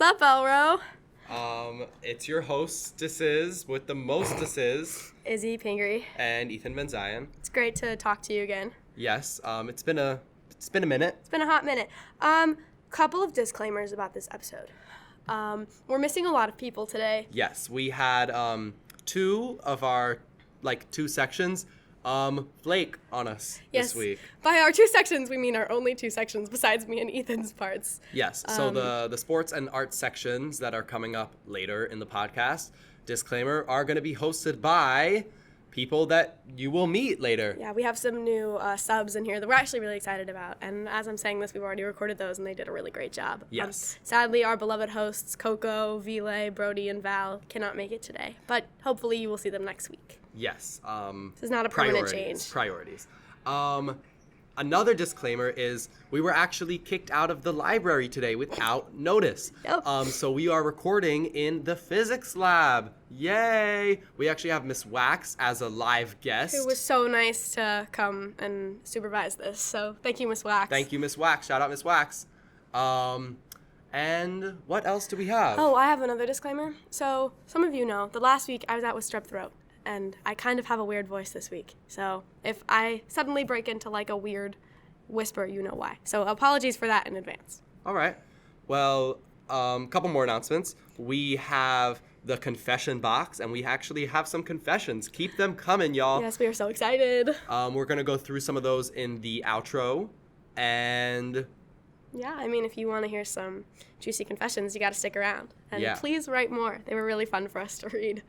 What's up, Elro? It's your hostesses with the mostesses. Izzy Pingree. And Ethan Benzion. It's great to talk to you again. Yes, it's been a minute. It's been a hot minute. Couple of disclaimers about this episode. We're missing a lot of people today. Yes, we had two of our two sections flake on us this week. By our two sections, we mean our only two sections besides me and Ethan's parts. Yes, so the sports and arts sections that are coming up later in the podcast, disclaimer, are going to be hosted by people that you will meet later. Yeah, we have some new subs in here that we're actually really excited about. And as I'm saying this, we've already recorded those, and they did a really great job. Yes. Sadly, our beloved hosts, Coco, Vile, Brody, and Val, cannot make it today. But hopefully you will see them next week. Yes. This is not a permanent change. Priorities. Another disclaimer is we were actually kicked out of the library today without notice. Yep. So we are recording in the physics lab. Yay! We actually have Miss Wax as a live guest. It was so nice to come and supervise this. So thank you, Miss Wax. Thank you, Miss Wax. Shout out, Miss Wax. And what else do we have? Oh, I have another disclaimer. So some of you know, the last week I was out with strep throat. And I kind of have a weird voice this week. So if I suddenly break into a weird whisper, you know why. So apologies for that in advance. All right. Well, couple more announcements. We have the confession box, and we actually have some confessions. Keep them coming, y'all. Yes, we are so excited. We're going to go through some of those in the outro. And yeah, I mean, if you want to hear some juicy confessions, you got to stick around. And please write more. They were really fun for us to read.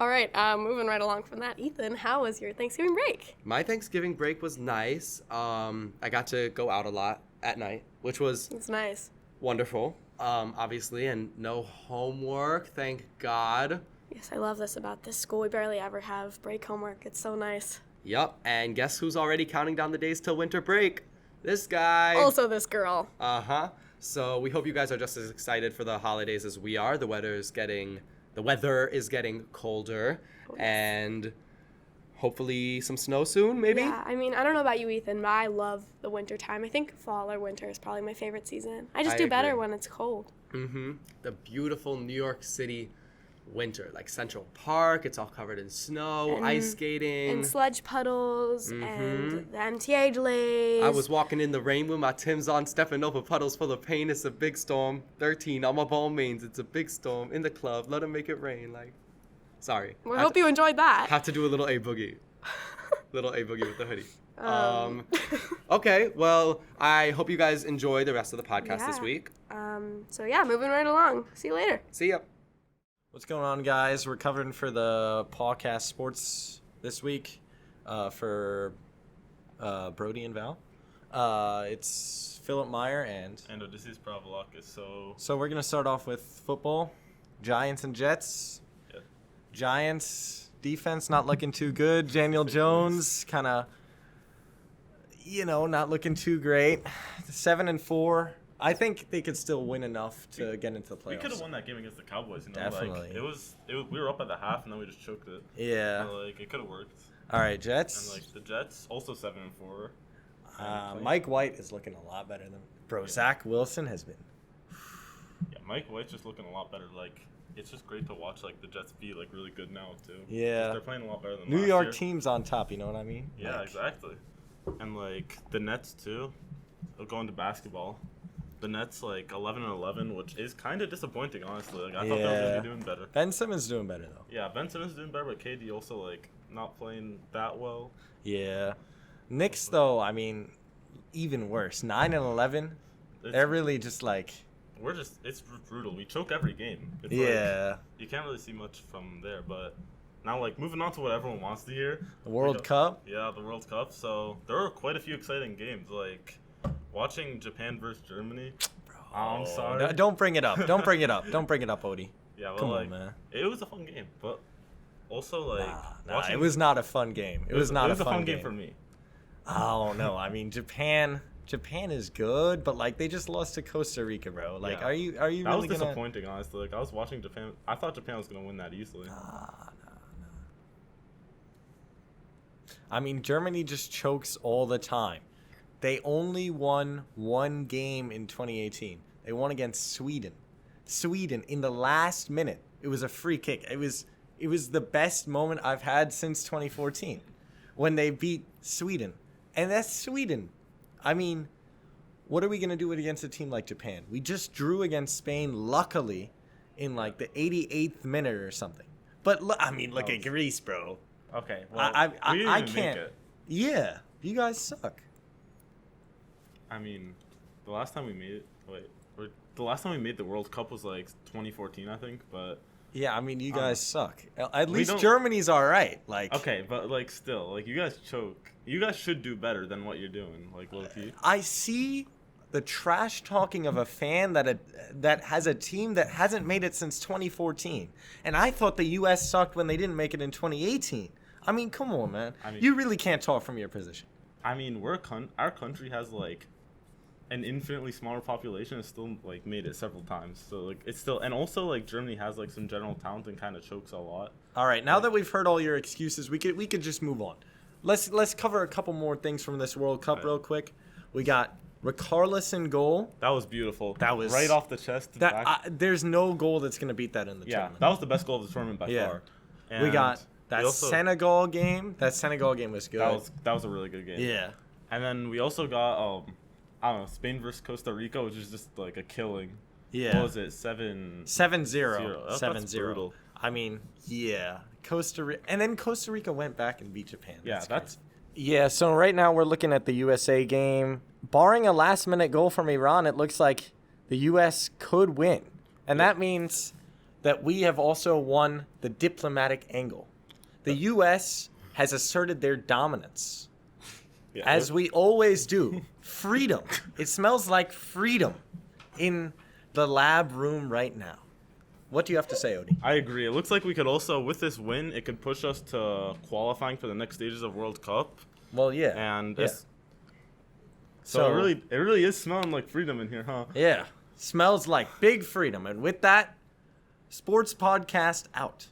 All right, moving right along from that. Ethan, how was your Thanksgiving break? My Thanksgiving break was nice. I got to go out a lot at night, which was nice. Wonderful, obviously, and no homework, thank God. Yes, I love this about this school. We barely ever have break homework. It's so nice. Yep, and guess who's already counting down the days till winter break? This guy. Also this girl. Uh-huh. So we hope you guys are just as excited for the holidays as we are. The weather is getting colder, and hopefully some snow soon, maybe? Yeah, I mean, I don't know about you, Ethan, but I love the winter time. I think fall or winter is probably my favorite season. I do better when it's cold. Mm-hmm. The beautiful New York City winter, like Central Park, it's all covered in snow, ice skating. And sludge puddles, and the MTA delays. I was walking in the rain with my Timbs on, stepping over puddles full of pain. It's a big storm. 13 on my ball means it's a big storm. In the club, let 'em make it rain. Sorry. Well, I hope you enjoyed that. Have to do a little A-boogie. Little A-boogie with the hoodie. Okay, well, I hope you guys enjoy the rest of the podcast this week. So yeah, moving right along. See you later. See ya. What's going on, guys? We're covering for the Pawcast Sports this week for Brody and Val. It's Philip Meyer and Odysseus Pravalakis. So we're going to start off with football. Giants and Jets. Yeah. Giants defense not looking too good. Daniel Jones kind of, not looking too great. 7-4. I think they could still win enough to get into the playoffs. We could have won that game against the Cowboys. Definitely. We were up at the half, and then we just choked it. Yeah. It could have worked. All right, Jets. And the Jets also 7-4. Mike White is looking a lot better than Zach Wilson has been. Yeah, Mike White's just looking a lot better. It's just great to watch the Jets be really good now too. Yeah. They're playing a lot better than New last York year. team's on top. You know what I mean? Yeah, exactly. And the Nets too. They'll go into basketball. The Nets 11-11, which is kind of disappointing, honestly. I thought they were going to be doing better. Ben Simmons doing better though. Yeah, Ben Simmons is doing better, but KD also not playing that well. Yeah. Knicks though, I mean, even worse. 9-11. They're really just it's brutal. We choke every game. It's you can't really see much from there, but now moving on to what everyone wants to hear. The World Cup. Yeah, the World Cup. So there are quite a few exciting games. Watching Japan versus Germany. Bro, I'm sorry. No, don't bring it up. Don't bring it up. Don't bring it up, Odie. Yeah, well, come on, man. It was a fun game, but also it was not a fun game. It was not a fun game for me. Oh no, I mean Japan is good, but they just lost to Costa Rica, bro. Are you that really was disappointing, honestly. I was watching Japan. I thought Japan was gonna win that easily. No. I mean, Germany just chokes all the time. They only won one game in 2018. They won against Sweden. Sweden in the last minute. It was a free kick. It was the best moment I've had since 2014 when they beat Sweden. And that's Sweden. I mean, what are we going to do against a team like Japan? We just drew against Spain, luckily, in like the 88th minute or something. But look at Greece, bro. Okay, well, we didn't I even can't. make it. Yeah, you guys suck. I mean, the last time we made the World Cup was like 2014, I think. But Yeah, I mean, you guys suck. At We least don't- Germany's all right. Like, okay, but like still, like you guys choke. You guys should do better than what you're doing. Like low key. I see the trash talking of a fan that has a team that hasn't made it since 2014, and I thought the U.S. sucked when they didn't make it in 2018. I mean, come on, man. You really can't talk from your position. I mean, our country has like an infinitely smaller population and still like made it several times. So like it's still, and also like Germany has like some general talent and kind of chokes a lot. All right, now that we've heard all your excuses, we could just move on. Let's cover a couple more things from this World Cup real quick. We got Richarlison goal. That was beautiful. That was right off the chest. There's no goal that's gonna beat that in the yeah, tournament. that was the best goal of the tournament by far. We got that we also- Senegal game. That Senegal game was good. That was a really good game. Yeah. And then we also got I don't know, Spain versus Costa Rica, which is just like a killing. Yeah. What was it? 7-0. 7-0. That's 7-0. brutal. I mean, yeah. Costa Rica, and then Costa Rica went back and beat Japan. Yeah, that's Yeah, so right now we're looking at the USA game. Barring a last-minute goal from Iran, it looks like the U.S. could win. And that means that we have also won the diplomatic angle. The U.S. has asserted their dominance, as we always do. Freedom. It smells like freedom in the lab room right now. What do you have to say, Odie? I agree. It looks like we could also, with this win, it could push us to qualifying for the next stages of World Cup. Well, yeah. And yeah. So it really is smelling like freedom in here, huh? Yeah. Smells like big freedom. And with that, Sports Podcast out.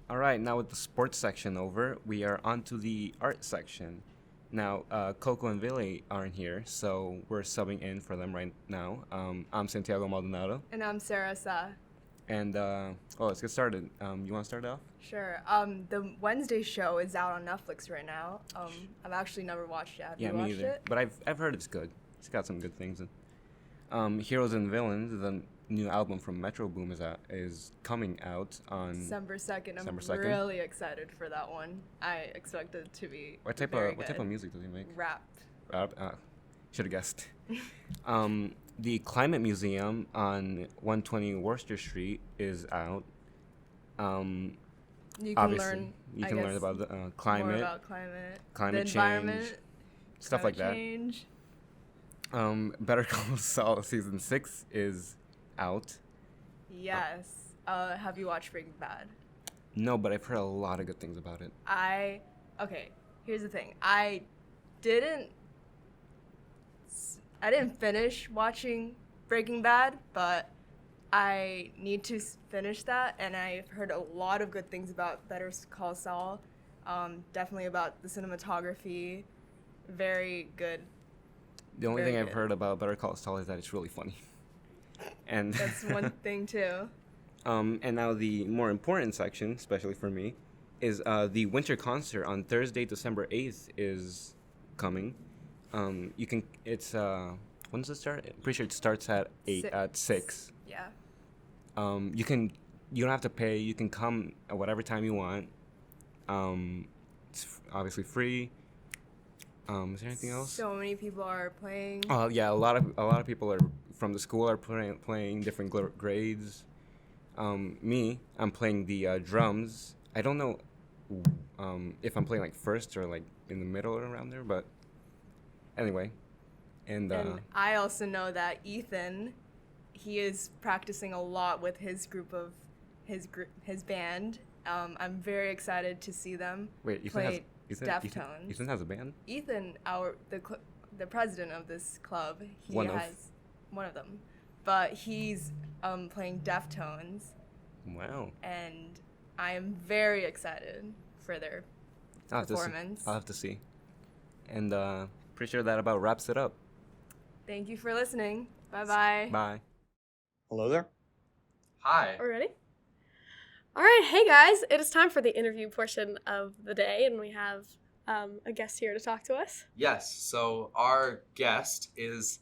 All right, now with the sports section over, we are on to the art section. Now, Coco and Billy aren't here, so we're subbing in for them right now. I'm Santiago Maldonado. And I'm Sarah Sa. And, let's get started. You want to start off? Sure. The Wednesday show is out on Netflix right now. I've actually never watched it. Have you me watched either. it? But I've heard it's good. It's got some good things. Heroes and Villains, the new album from Metro Boom is coming out on December 2nd. I'm December 2nd. really excited for that one. I expect it to be What type of music does he make? Rap. Should have guessed. The Climate Museum on 120 Worcester Street is out. You can Obviously, learn. you I can learn guess, about the more climate, about climate, climate the change, environment, stuff like that. change. Better Call Saul season 6 is out. Yes. Have you watched Breaking Bad? No, but I've heard a lot of good things about it. Okay, here's the thing. I didn't finish watching Breaking Bad, but I need to finish that, and I've heard a lot of good things about Better Call Saul. Definitely about the cinematography. Very good. The only Very thing I've good. heard about Better Call Saul is that it's really funny. And That's one thing too. and now the more important section, especially for me, is the winter concert on Thursday, December 8th is coming. When does it start? I'm pretty sure it starts at 6. Yeah. You don't have to pay. You can come at whatever time you want. It's obviously free. Is there anything else? So many people are playing. Oh yeah, a lot of people from the school are playing different grades. I'm playing the drums. I don't know if I'm playing like first or like in the middle or around there, but anyway. And I also know that Ethan, he is practicing a lot with his his band. I'm very excited to see them play Deftones. Ethan has a band? Ethan, the president of this club, One of them, but he's playing Deftones. Wow. And I am very excited for their performance. I'll have to see. And pretty sure that about wraps it up. Thank you for listening. Bye-bye. Bye. Hello there. Hi. Are we ready? All right, hey guys, it is time for the interview portion of the day, and we have a guest here to talk to us. Yes, so our guest is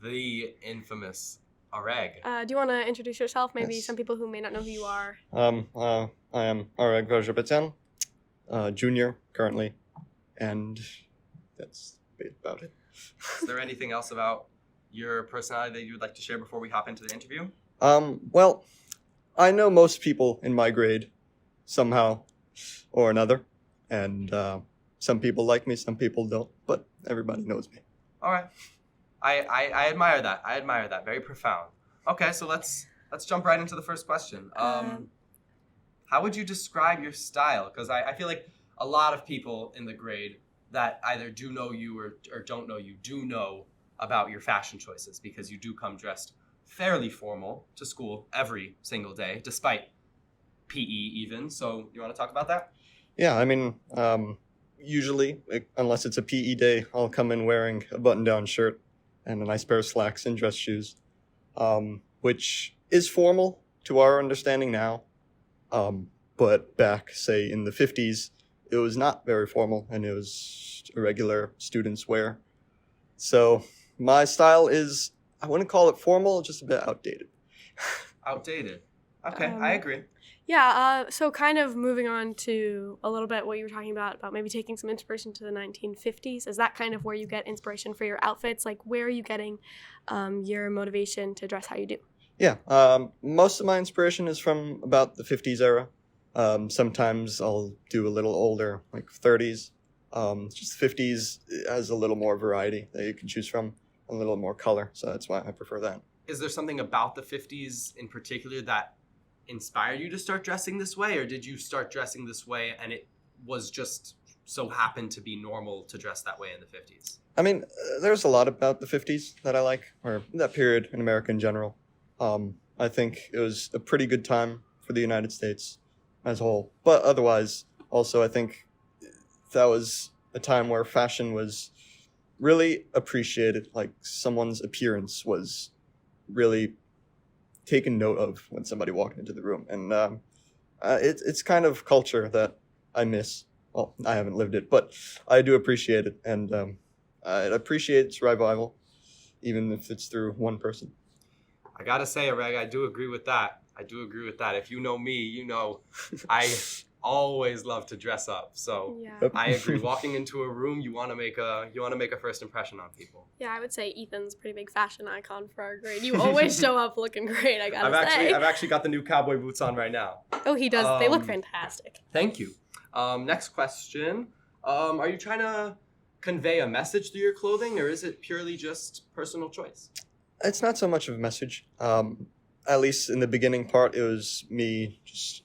the infamous Areg. Do you want to introduce yourself? Maybe Yes. some people who may not know who you are. I am Areg, junior currently, and that's about it. Is there anything else about your personality that you would like to share before we hop into the interview? Well, I know most people in my grade somehow or another, and some people like me, some people don't, but everybody knows me. All right. I admire that. I admire that. Very profound. Okay, so let's jump right into the first question. How would you describe your style? Because I feel like a lot of people in the grade that either do know you or don't know you do know about your fashion choices, because you do come dressed fairly formal to school every single day, despite PE even. So you want to talk about that? Yeah, I mean, usually, unless it's a PE day, I'll come in wearing a button-down shirt and a nice pair of slacks and dress shoes, which is formal to our understanding now. But back, say, in the 50s, it was not very formal, and it was a regular student's wear. So my style is, I wouldn't call it formal, just a bit outdated. Outdated. Okay, I agree. Yeah, so kind of moving on to a little bit what you were talking about maybe taking some inspiration to the 1950s. Is that kind of where you get inspiration for your outfits? Like, where are you getting your motivation to dress how you do? Yeah, most of my inspiration is from about the 50s era. Sometimes I'll do a little older, like 30s. Just the 50s has a little more variety that you can choose from, a little more color, so that's why I prefer that. Is there something about the 50s in particular that inspired you to start dressing this way, or did you start dressing this way and it was just so happened to be normal to dress that way in the 50s? I mean, there's a lot about the 50s that I like, or that period in America in general. I think it was a pretty good time for the United States as a whole. But otherwise, also, I think that was a time where fashion was really appreciated. Like, someone's appearance was really taken note of when somebody walked into the room. And it's kind of culture that I miss. Well, I haven't lived it, but I do appreciate it. And it appreciates revival, even if it's through one person. I gotta say, Areg, I do agree with that. If you know me, you know I always love to dress up. So Yeah. I agree. Walking into a room, you want to make a first impression on people. Yeah, I would say Ethan's a pretty big fashion icon for our grade. You always show up looking great, I gotta say. I've actually got the new cowboy boots on right now. Oh, he does. They look fantastic. Thank you. Next question. Are you trying to convey a message through your clothing, or is it purely just personal choice? It's not so much of a message. At least in the beginning part, it was me just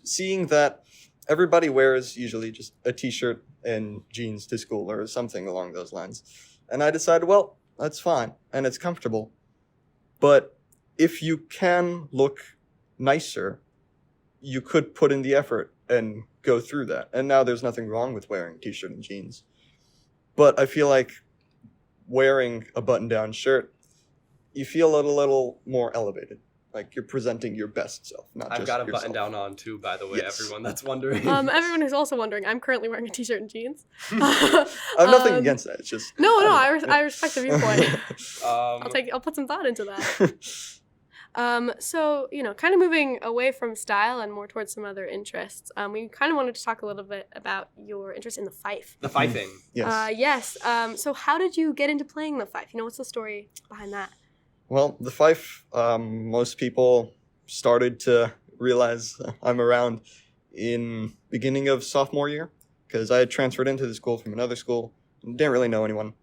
seeing that everybody wears usually just a t-shirt and jeans to school or something along those lines. And I decided, well, that's fine and it's comfortable. But if you can look nicer, you could put in the effort and go through that. And now there's nothing wrong with wearing t-shirt and jeans. But I feel like wearing a button-down shirt, you feel a little more elevated. Like you're presenting your best self, not I've just got a yourself. button down on too, by the way, Yes. everyone that's wondering. Everyone who's also wondering, I'm currently wearing a t-shirt and jeans. I have nothing against that. It's just No, I yeah. respect the viewpoint. I'll put some thought into that. So, kind of moving away from style and more towards some other interests, we kind of wanted to talk a little bit about your interest in the fife. The fifing. Yes. Yes. So how did you get into playing the fife? What's the story behind that? Well, the fife, most people started to realize I'm around in beginning of sophomore year because I had transferred into the school from another school. Didn't really know anyone.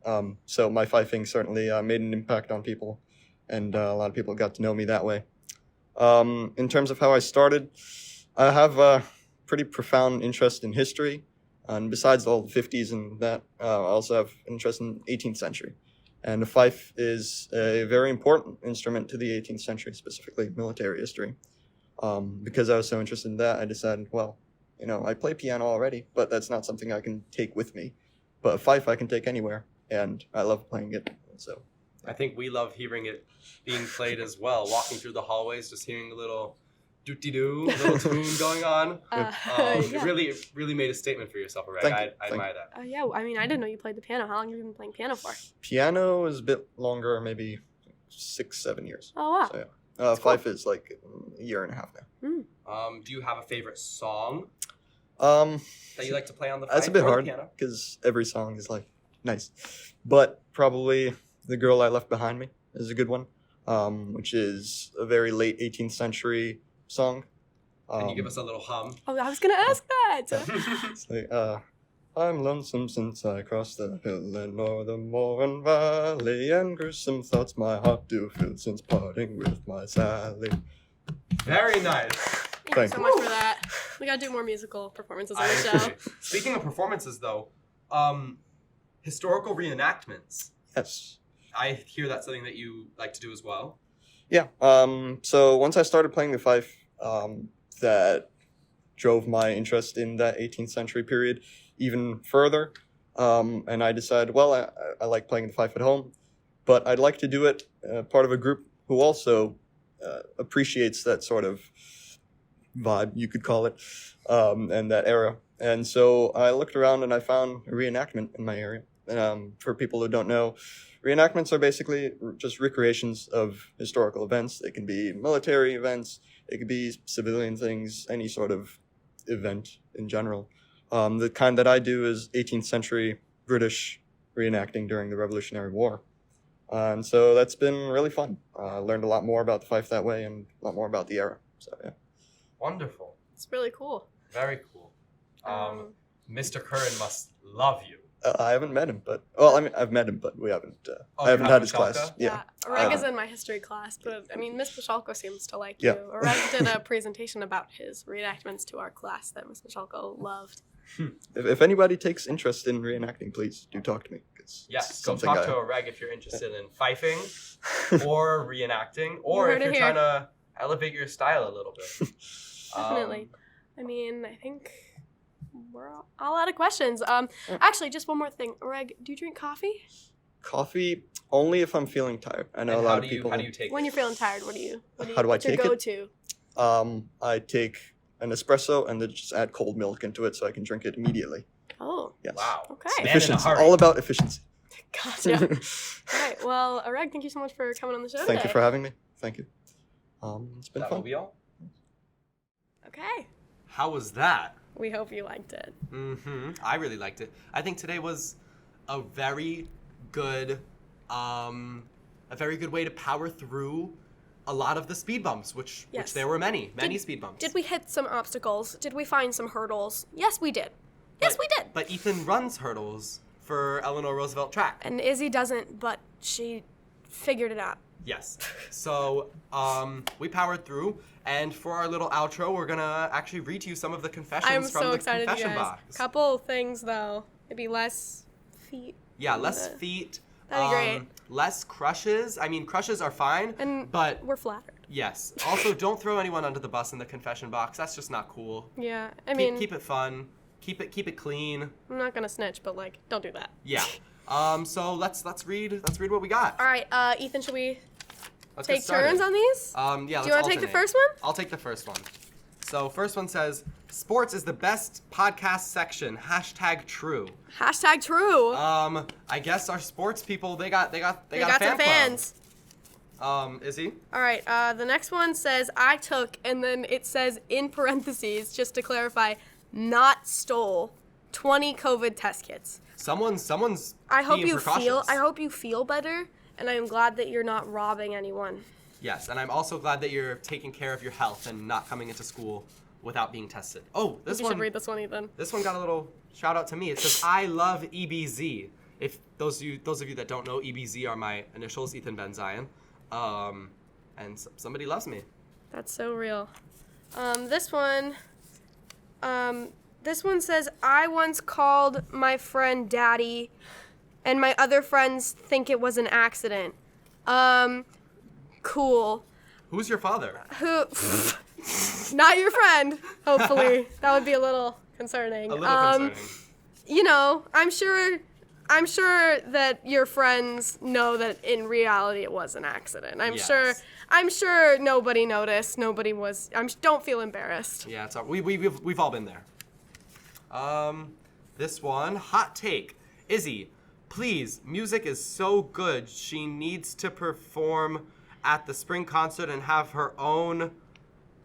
So my fifing certainly made an impact on people, and a lot of people got to know me that way. In terms of how I started, I have a pretty profound interest in history. And besides all the 50s and that, I also have interest in 18th century. And the fife is a very important instrument to the 18th century, specifically military history. Because I was so interested in that, I decided, well, I play piano already, but that's not something I can take with me. But a fife I can take anywhere, and I love playing it. So I think we love hearing it being played as well. Walking through the hallways, just hearing a little doo-dee-doo, little tune going on. Yeah. It really made a statement for yourself, Areg. Thank you, I thank admire that. Yeah, I mean, I didn't know you played the piano. How long have you been playing piano for? Piano is a bit longer, maybe 6-7 years. Oh, wow. So yeah, fife is like a year and a half now. Do you have a favorite song Um, that you like to play on the that's a fife bit or the hard piano? because every song is like nice, but probably "The Girl I Left Behind Me" is a good one, which is a very late 18th century song. Can you give us a little hum? Oh, I was going to ask that. It's like, I'm lonesome since I crossed the hill and o'er the moor and valley, and gruesome thoughts my heart do feel since parting with my Sally. Very nice. Thank you Thank so you. much for that. We got to do more musical performances on I the show. agree. Speaking of performances, though, historical reenactments. Yes. I hear that's something that you like to do as well. Yeah. So once I started playing the fife, that drove my interest in that 18th century period even further. And I decided, well, I like playing the fife at home, but I'd like to do it part of a group who also appreciates that sort of vibe, you could call it, and that era. And so I looked around and I found a reenactment in my area. For people who don't know, reenactments are basically just recreations of historical events. They can be military events, it could be civilian things, any sort of event in general. The kind that I do is 18th century British reenacting during the Revolutionary War. And so that's been really fun. I learned a lot more about the fife that way and a lot more about the era. So yeah. Wonderful. It's really cool. Very cool. Mr. Curran must love you. I haven't met him, but I mean, I've met him, but we haven't. Oh, I haven't you had haven't, his class. Shalka? Yeah. Areg is in my history class, but I mean, Miss Pashalko seems to like Yeah. you. Areg did a presentation about his reenactments to our class that Miss Pashalko loved. If anybody takes interest in reenacting, please do talk to me. It's Yes, go something talk to Areg if you're interested in fifing or reenacting, or You if heard you're it trying here. to elevate your style a little bit. Definitely. I mean, I think we're all out of questions. Actually, just one more thing. Areg, do you drink coffee? Coffee only if I'm feeling tired. I know And a lot how of do you people. how do you take When it? you're feeling tired, what do you How do I what's your take it? go-to? I take an espresso and then just add cold milk into it so I can drink it immediately. Oh, Yes. Wow. okay. Man in a Efficiency. hurry. All about efficiency. Gotcha. All right. Well, Areg, thank you so much for coming on the show Thank today. you for having me. Thank you. It's been That will fun. be all. Okay. How was that? We hope you liked it. I really liked it. I think today was a very good way to power through a lot of the speed bumps, which Yes. there were many speed bumps. Did we hit some obstacles? Did we find some hurdles? Yes, we did. Yes, we did. But Ethan runs hurdles for Eleanor Roosevelt track. And Izzy doesn't, but she figured it out. Yes. So we powered through, and for our little outro, we're gonna actually read to you some of the confessions I'm from so the excited, you confession guys. box. Couple things though. Maybe less feet. Yeah, less feet. That'd be great. Less crushes. I mean, crushes are fine, And but we're flattered. yes. Also, don't throw anyone under the bus in the confession box. That's just not cool. Yeah. I mean, Keep it fun. Keep it clean. I'm not gonna snitch, but like, don't do that. Yeah. So let's read what we got. All right, Ethan, should we Let's get take started. turns on these? Yeah. Do you let's want to take the alternate. first one? I'll take the first one. So first one says, "Sports is the best podcast section." #true. Hashtag true. I guess our sports people they got they a got fan some fans. club. Is he? All right, the next one says, I took, and then it says in parentheses, just to clarify, not stole 20 COVID test kits. Someone's I hope being you precautious. feel better, and I am glad that you're not robbing anyone. Yes, and I'm also glad that you're taking care of your health and not coming into school without being tested. Oh, this You one. should read this one, Ethan. This one got a little shout out to me. It says, "I love EBZ." If those of you that don't know, EBZ are my initials, Ethan Ben Zion. And somebody loves me. That's so real. This one says, I once called my friend Daddy, and my other friends think it was an accident. Cool. Who's your father? Who? Not your friend, hopefully. That would be a little concerning. A little concerning. You know, I'm sure I'm sure that your friends know that in reality it was an accident. Yes. I'm sure nobody noticed. Nobody was. Don't feel embarrassed. Yeah, it's all, we've all been there. This one, hot take. Izzy, please, music is so good. She needs to perform at the spring concert and have her own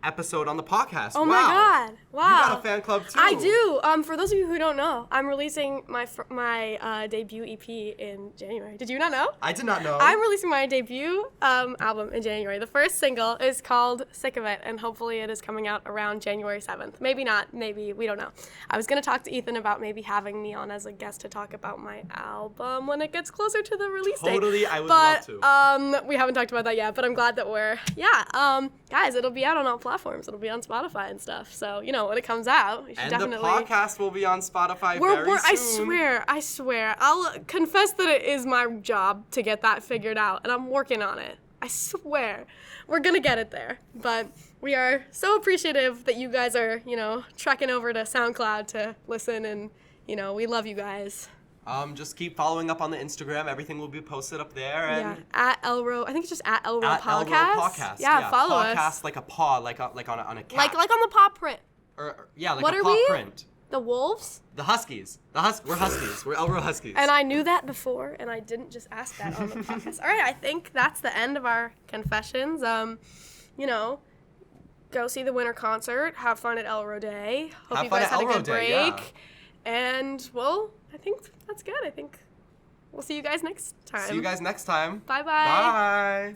episode on the podcast. Oh wow. my God! Wow. You got a fan club too. I do. For those of you who don't know, I'm releasing my debut EP in January. Did you not know? I did not know. I'm releasing my debut album in January. The first single is called Sick of It, and hopefully it is coming out around January 7th. Maybe not, maybe, we don't know. I was going to talk to Ethan about maybe having me on as a guest to talk about my album when it gets closer to the release date. Totally, I would love to. We haven't talked about that yet, but I'm glad that guys, it'll be out on all platforms. It'll be on Spotify and stuff. So, when it comes out, you should And definitely... the podcast will be on Spotify very soon. I swear. I'll confess that it is my job to get that figured out, and I'm working on it. I swear. We're gonna get it there. But we are so appreciative that you guys are, trekking over to SoundCloud to listen, and, we love you guys. Just keep following up on the Instagram. Everything will be posted up there. And at Elro. I think it's just at Elro at Pawcast. Elro Pawcast. Yeah, follow us. Podcast like a paw, like on a cat. Like on the paw print. Like What a are paw we? print. The wolves. The Huskies. We're Huskies. We're Elro Huskies. And I knew that before, and I didn't just ask that on the podcast. All right, I think that's the end of our confessions. Go see the winter concert. Have fun at Elro Day. Hope you guys had a good break. Yeah. And, well, I think that's good. I think we'll see you guys next time. See you guys next time. Bye-bye. Bye.